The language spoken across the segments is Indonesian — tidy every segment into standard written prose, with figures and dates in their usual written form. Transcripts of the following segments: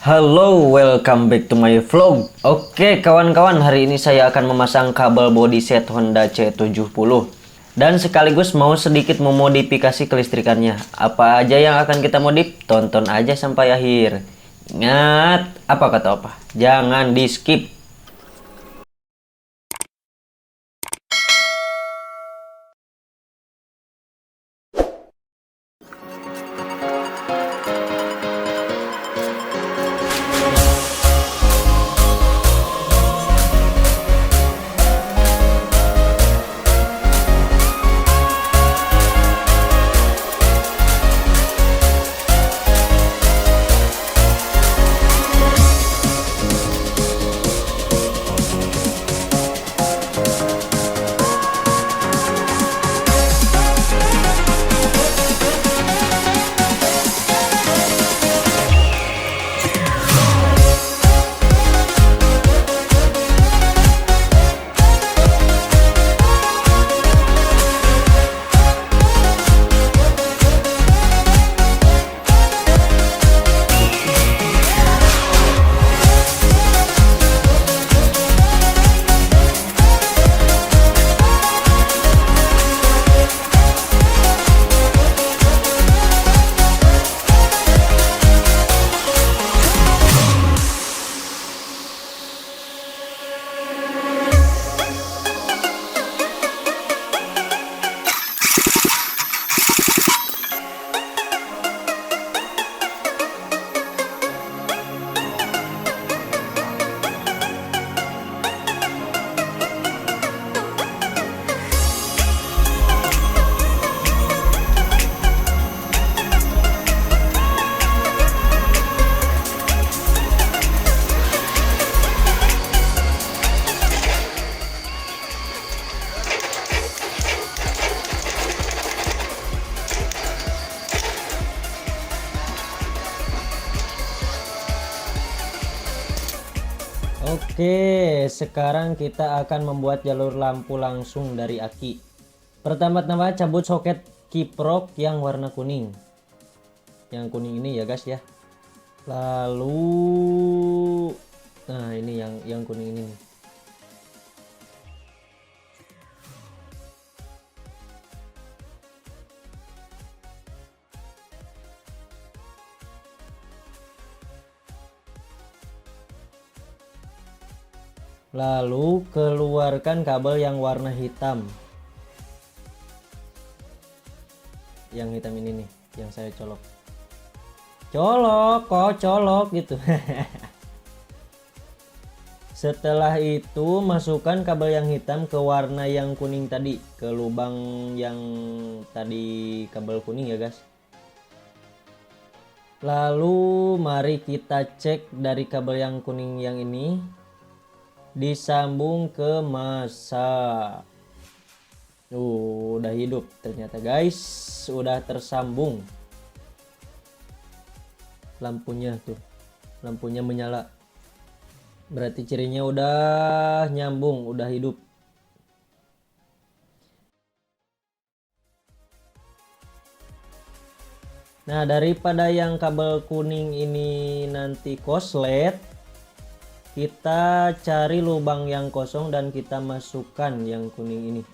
Halo, welcome back to my vlog. Oke kawan-kawan, hari ini saya akan memasang kabel body set Honda C70 dan sekaligus mau sedikit memodifikasi kelistrikannya. Apa aja yang akan kita modif? Tonton aja sampai akhir. Ingat, apa kata Opa? Jangan di skip. Oke, sekarang kita akan membuat jalur lampu langsung dari aki. Pertama-tama cabut soket kiprok yang warna kuning. Yang kuning ini ya guys ya. Lalu nah ini yang kuning ini nih. Lalu keluarkan kabel yang warna hitam. Yang hitam ini nih, yang saya colok. Colok gitu. Setelah itu masukkan kabel yang hitam ke warna yang kuning tadi, ke lubang yang tadi kabel kuning ya guys. Lalu mari kita cek dari kabel yang kuning yang ini disambung ke masa. Udah hidup ternyata guys, udah tersambung. Lampunya tuh, lampunya menyala. Berarti cirinya udah nyambung, udah hidup. Nah, daripada yang kabel kuning ini nanti koslet, kita cari lubang yang kosong dan kita masukkan yang kuning ini.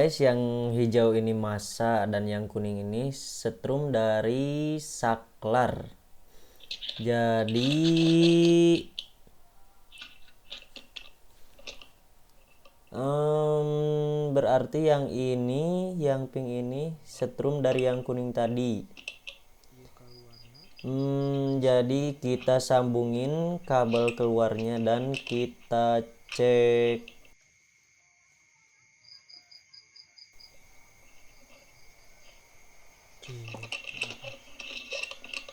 guys, yang hijau ini masa dan yang kuning ini setrum dari saklar. Jadi berarti yang ini, yang pink ini setrum dari yang kuning tadi. Jadi kita sambungin kabel keluarnya dan kita cek.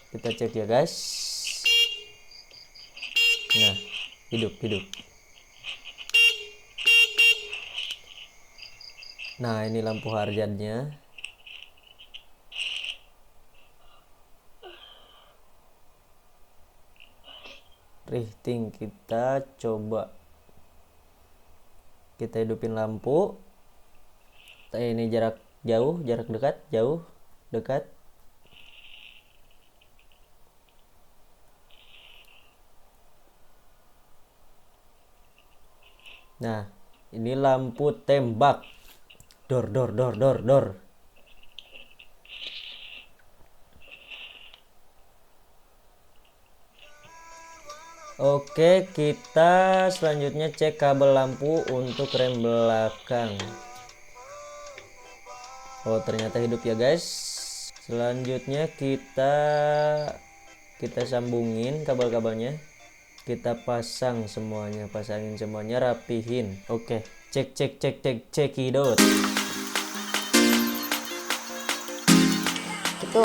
Kita cek ya guys. Nah, hidup. Nah, ini lampu harjannya. Riting, kita coba. Kita hidupin lampu. Ini jarak jauh, jarak dekat, jauh, dekat. Nah, ini lampu tembak. Dor. Oke, kita selanjutnya cek kabel lampu untuk rem belakang. Oh, ternyata hidup ya guys. Selanjutnya kita sambungin kabel-kabelnya. Kita pasangin semuanya, rapihin. Oke, cekidot. Itu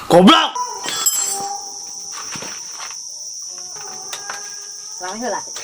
Goblok. Selama itu lah.